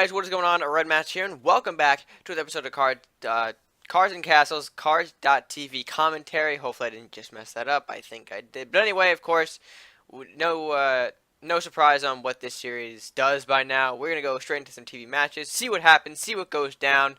Guys, what is going on? Red Match here, and welcome back to an episode of Cars and Castles, Cars.tv commentary. Hopefully I didn't just mess that up. I think I did. But anyway, of course, no surprise on what this series does by now. We're going to go straight into some TV matches, see what happens, see what goes down.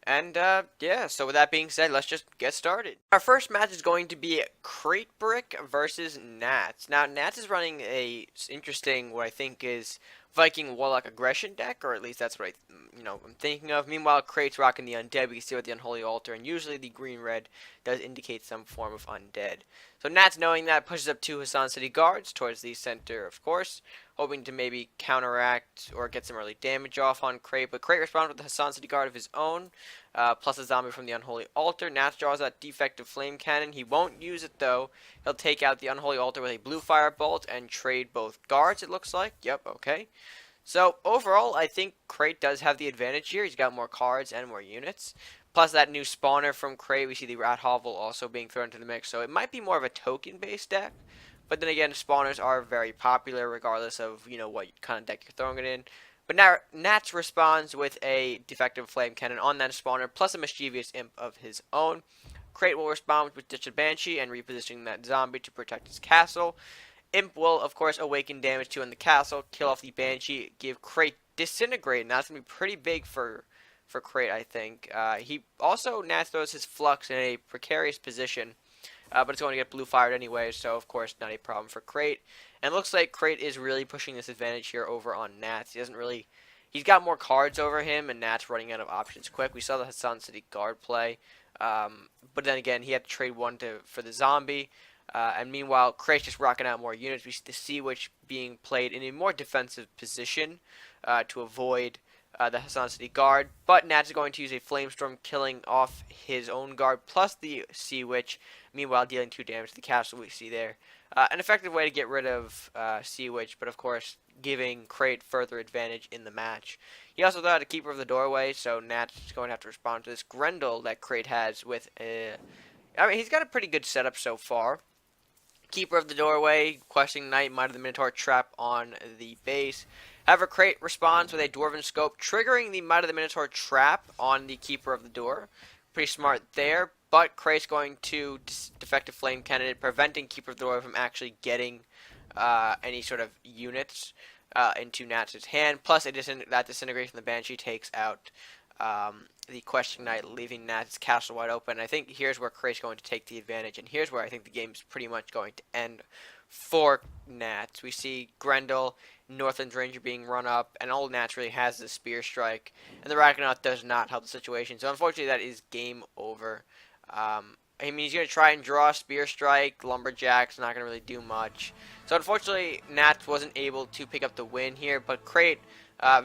And, yeah, so with that being said, let's just get started. Our first match is going to be Cratebrick versus Nats. Now, Nats is running a interesting, what I think is Viking Warlock aggression deck, or at least that's what I'm thinking of. Meanwhile, Crate's rocking the Undead. We can see with the Unholy Altar, and usually the green-red does indicate some form of Undead. So Nats, knowing that, pushes up 2 Hassan City Guards towards the center, of course, hoping to maybe counteract or get some early damage off on Crate. But Crate responds with a Hassan City Guard of his own, plus a zombie from the Unholy Altar. Nats draws that defective Flame Cannon. He won't use it, though. He'll take out the Unholy Altar with a Blue Fire Bolt and trade both guards, it looks like. Yep, okay. So, overall, I think Crate does have the advantage here. He's got more cards and more units. Plus that new spawner from Crate, we see the Rat Hovel also being thrown into the mix. So it might be more of a token-based deck. But then again, spawners are very popular regardless of, what kind of deck you're throwing it in. But now Nats responds with a defective Flame Cannon on that spawner, plus a mischievous imp of his own. Crate will respond with Ditch a Banshee and repositioning that zombie to protect his castle. Imp will, of course, awaken damage to in the castle, kill off the Banshee, give Crate Disintegrate, and that's going to be pretty big for Crate, I think. He also, Nats throws his Flux in a precarious position, but it's going to get blue fired anyway, so of course not a problem for Crate. And it looks like Crate is really pushing this advantage here over on Nats. He's got more cards over him, and Nats running out of options quick. We saw the Hassan City Guard play, but then again, he had to trade one for the zombie. And meanwhile, Crate's just rocking out more units. We see the Sea Witch being played in a more defensive position to avoid the Hassan City Guard. But Nats is going to use a Flamestorm, killing off his own guard, plus the Sea Witch, meanwhile dealing 2 damage to the castle we see there. An effective way to get rid of Sea Witch, but of course giving Crate further advantage in the match. He also thought a Keeper of the Doorway, so Nats is going to have to respond to this Grendel that Crate has with he's got a pretty good setup so far. Keeper of the Doorway, Questing Knight, Might of the Minotaur trap on the base. However, Crate responds with a Dwarven Scope, triggering the Might of the Minotaur trap on the Keeper of the Door. Pretty smart there, but Crate's going to defective Flame Cannon, preventing Keeper of the Door from actually getting any sort of units into Nats' hand. Plus, that disintegration of the Banshee takes out the Questing Knight, leaving Nats' castle wide open. I think here's where Crate's going to take the advantage, and here's where I think the game's pretty much going to end for Nats. We see Grendel, Northland's Ranger being run up, and all Nats really has is Spear Strike, and the Rackonaut does not help the situation. So unfortunately, that is game over. He's going to try and draw Spear Strike. Lumberjack's not going to really do much. So unfortunately, Nats wasn't able to pick up the win here, but Crate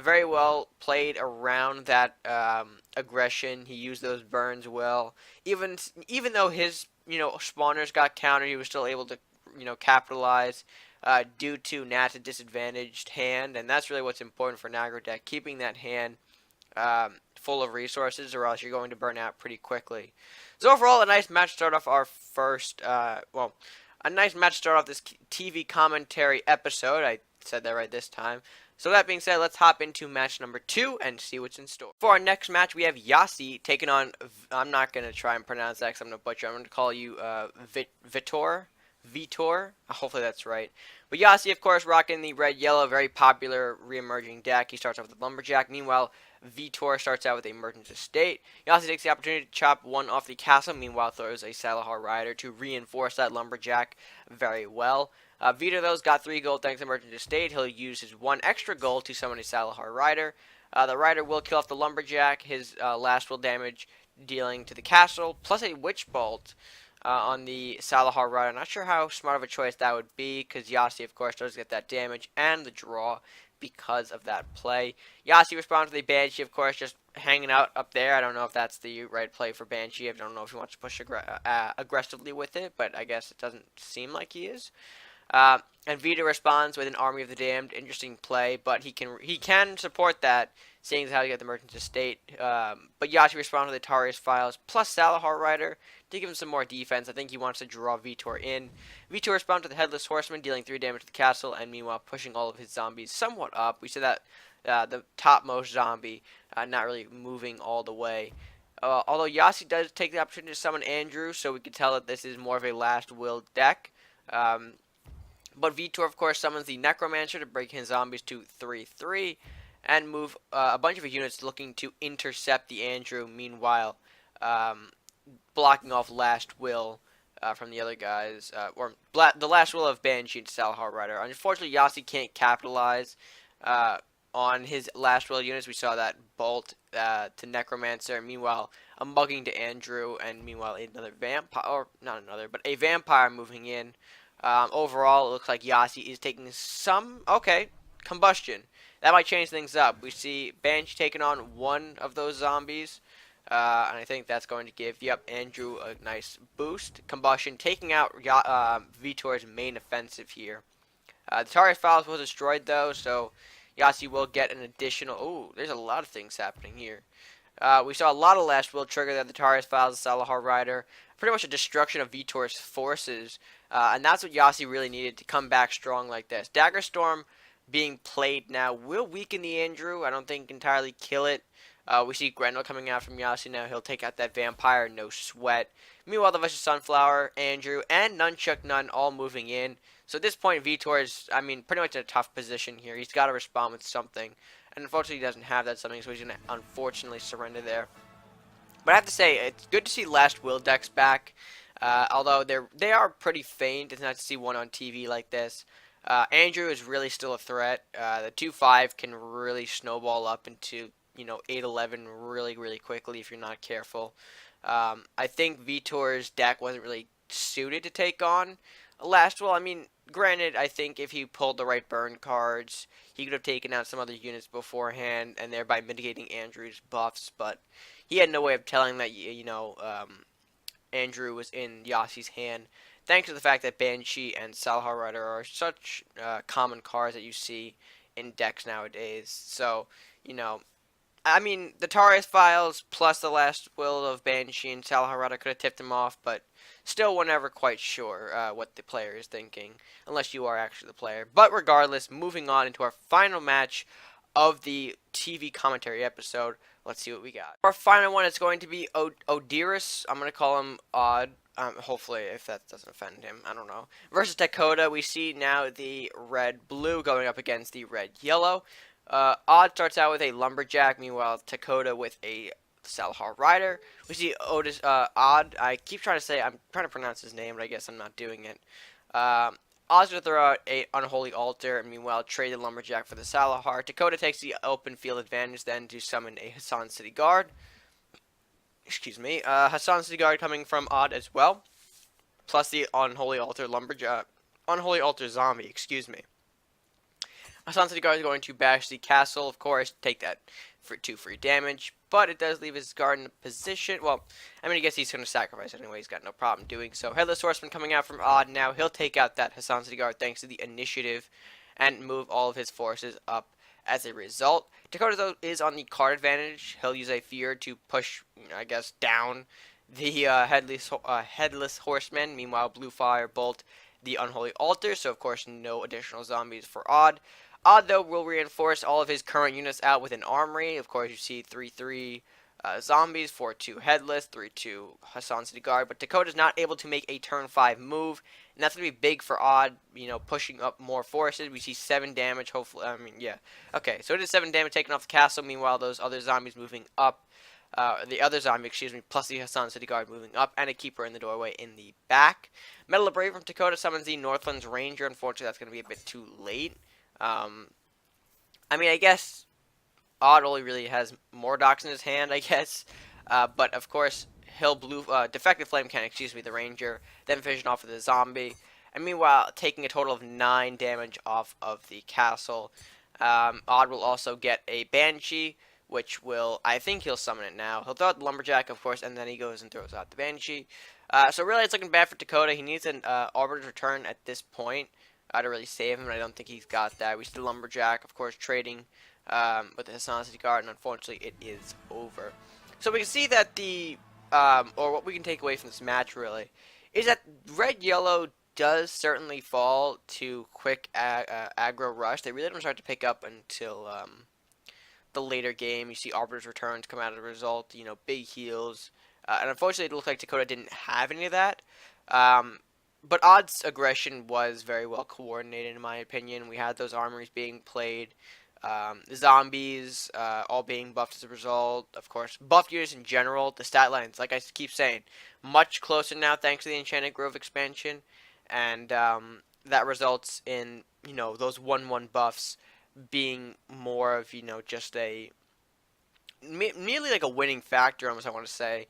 very well played around that aggression. He used those burns well. Even though his spawners got countered, he was still able to capitalize due to Nat's disadvantaged hand, and that's really what's important for an aggro deck, keeping that hand full of resources, or else you're going to burn out pretty quickly. So overall, a nice match to start off our first, a nice match to start off this TV commentary episode. I said that right this time. So that being said, let's hop into match number 2 and see what's in store. For our next match, we have Yasi taking on, I'm not going to try and pronounce that because I'm going to butcher. I'm going to call you Vitor. Hopefully that's right. But Yasi, of course, rocking the red-yellow, very popular re-emerging deck. He starts off with the Lumberjack. Meanwhile, Vitor starts out with a Merchant's Estate. Yasi takes the opportunity to chop one off the castle. Meanwhile, throws a Salahar Rider to reinforce that Lumberjack very well. Vitor, though, has got 3 gold thanks to Merchant's Estate. He'll use his 1 extra gold to summon a Salahar Rider. The Rider will kill off the Lumberjack. His last will damage dealing to the castle, plus a Witch Bolt on the Salahar Rider. I'm not sure how smart of a choice that would be, because Yasi, of course, does get that damage and the draw because of that play. Yasi responds with a Banshee, of course, just hanging out up there. I don't know if that's the right play for Banshee. I don't know if he wants to push aggressively with it, but I guess it doesn't seem like he is. And Vita responds with an Army of the Damned. Interesting play, but he can support that, seeing as how you get the Merchant's Estate. But Yasi responds with Atari's Files plus Salahar Rider to give him some more defense. I think he wants to draw Vitor in. Vitor responds to the Headless Horseman, dealing 3 damage to the castle, and meanwhile pushing all of his zombies somewhat up. We see that the topmost zombie, not really moving all the way. Although Yasi does take the opportunity to summon Andrew, so we can tell that this is more of a last will deck. But Vitor, of course, summons the Necromancer to break his zombies to 3-3 and move a bunch of units looking to intercept the Andrew. Meanwhile, um, blocking off Last Will from the other guys, the Last Will of Banshee and Salahar Rider. Unfortunately, Yasi can't capitalize on his Last Will units. We saw that bolt to Necromancer. Meanwhile, a mugging to Andrew, and meanwhile another vampire, or not another, but a vampire moving in. Overall, it looks like Yasi is taking some, okay, combustion. That might change things up. We see Banshee taking on one of those zombies. And I think that's going to give, Andrew a nice boost. Combustion taking out Vitor's main offensive here. The Tari's Files was destroyed though, so Yasi will get an additional... Ooh, there's a lot of things happening here. We saw a lot of Last Will trigger there, the Tari's Files, the Salahar Rider. Pretty much a destruction of Vitor's forces. And that's what Yasi really needed to come back strong like this. Dagger Storm being played now will weaken the Andrew. I don't think entirely kill it. We see Grendel coming out from Yasi now. He'll take out that vampire, no sweat. Meanwhile, the Vicious Sunflower, Andrew, and Nunchuck Nun all moving in. So at this point, Vitor is, pretty much in a tough position here. He's got to respond with something. And unfortunately, he doesn't have that something, so he's going to unfortunately surrender there. But I have to say, it's good to see Last Will decks back. Although they are pretty faint. It's nice to see one on TV like this. Andrew is really still a threat. The 2-5 can really snowball up into 8-11 really, really quickly if you're not careful. I think Vitor's deck wasn't really suited to take on Last Will. Granted, I think if he pulled the right burn cards, he could have taken out some other units beforehand and thereby mitigating Andrew's buffs, but he had no way of telling that, Andrew was in Yasi's hand, thanks to the fact that Banshee and Salahar Rider are such common cards that you see in decks nowadays. So, the Tari's Files plus the Last Will of Banshee and Salahar Rider could have tipped him off, but still we're never quite sure what the player is thinking, unless you are actually the player. But regardless, moving on into our final match of the TV commentary episode, let's see what we got. Our final one is going to be Oderus. I'm going to call him Odd. Hopefully, if that doesn't offend him, I don't know. Versus Tekoda, we see now the red-blue going up against the red-yellow. Odd starts out with a Lumberjack, meanwhile Tekoda with a Salahar Rider. We see Odd, I'm trying to pronounce his name, but I guess I'm not doing it. Odd's going to throw out a Unholy Altar, and meanwhile trade the Lumberjack for the Salahar. Tekoda takes the open field advantage then to summon a Hassan City Guard. Excuse me. Hassan City Guard coming from Odd as well. Plus the Unholy Altar Lumberjack. Unholy Altar Zombie, excuse me. Hassan City Guard is going to bash the castle, of course, take that for 2 free damage, but it does leave his guard in a position. Well, I guess he's going to sacrifice it anyway. He's got no problem doing so. Headless Horseman coming out from Odd now. He'll take out that Hassan City Guard thanks to the initiative and move all of his forces up as a result. Tekoda, though, is on the card advantage. He'll use a Fear to push, I guess, down the Headless Horseman. Meanwhile, Blue Fire Bolt the Unholy Altar, so of course no additional zombies for Odd. Odd, though, will reinforce all of his current units out with an armory. Of course, you see 3-3 zombies, 4-2 Headless, 3-2 Hassan City Guard. But Tekoda's not able to make a turn 5 move, and that's going to be big for Odd, pushing up more forces. We see 7 damage, hopefully. Yeah. Okay, so it is 7 damage taken off the castle. Meanwhile, those other zombies moving up. The other zombie, plus the Hassan City Guard moving up, and a Keeper in the doorway in the back. Metal of Brave from Tekoda summons the Northlands Ranger. Unfortunately, that's going to be a bit too late. I guess Odd only really has Mordox in his hand, I guess. But of course, he'll Defective Flame Cannon, the Ranger, then Vision off of the zombie. And meanwhile, taking a total of 9 damage off of the castle. Odd will also get a Banshee, which will, I think he'll summon it now. He'll throw out the Lumberjack, of course, and then he goes and throws out the Banshee. So really, it's looking bad for Tekoda. He needs an Arbiter's Return at this point to really save him, and I don't think he's got that. We see the Lumberjack, of course, trading with the Hassan City Guard, and unfortunately, it is over. So we can see that or what we can take away from this match, really, is that red-yellow does certainly fall to quick aggro rush. They really don't start to pick up until the later game, you see Arbiter's Returns come out of the result, you know, big heals. And unfortunately, it looked like Tekoda didn't have any of that. Um, but Odd's aggression was very well coordinated, in my opinion. We had those armories being played. The zombies all being buffed as a result. Of course, buff units in general. The stat lines, like I keep saying, much closer now thanks to the Enchanted Grove expansion. And that results in, you know, those 1/1 buffs being more of, you know, just a merely like a winning factor, almost I want to say,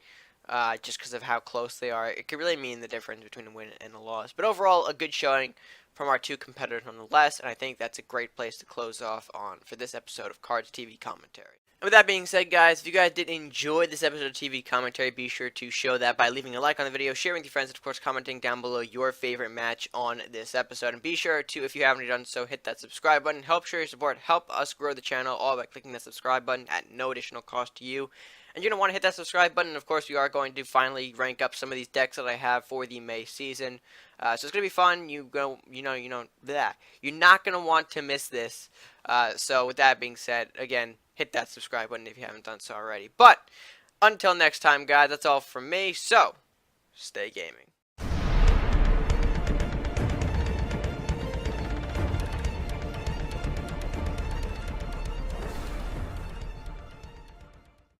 just because of how close they are. It could really mean the difference between a win and a loss. But overall, a good showing from our two competitors nonetheless, and I think that's a great place to close off on for this episode of Cards TV Commentary. And with that being said, guys, if you guys did enjoy this episode of TV Commentary, be sure to show that by leaving a like on the video, sharing with your friends, and of course commenting down below your favorite match on this episode. And be sure to, if you haven't done so, hit that subscribe button. Help show your support, help us grow the channel, all by clicking the subscribe button at no additional cost to you. And you're going to want to hit that subscribe button. Of course, we are going to finally rank up some of these decks that I have for the May season. So it's going to be fun. You're not going to want to miss this. So with that being said, again, hit that subscribe button if you haven't done so already. But until next time, guys, that's all from me. So stay gaming.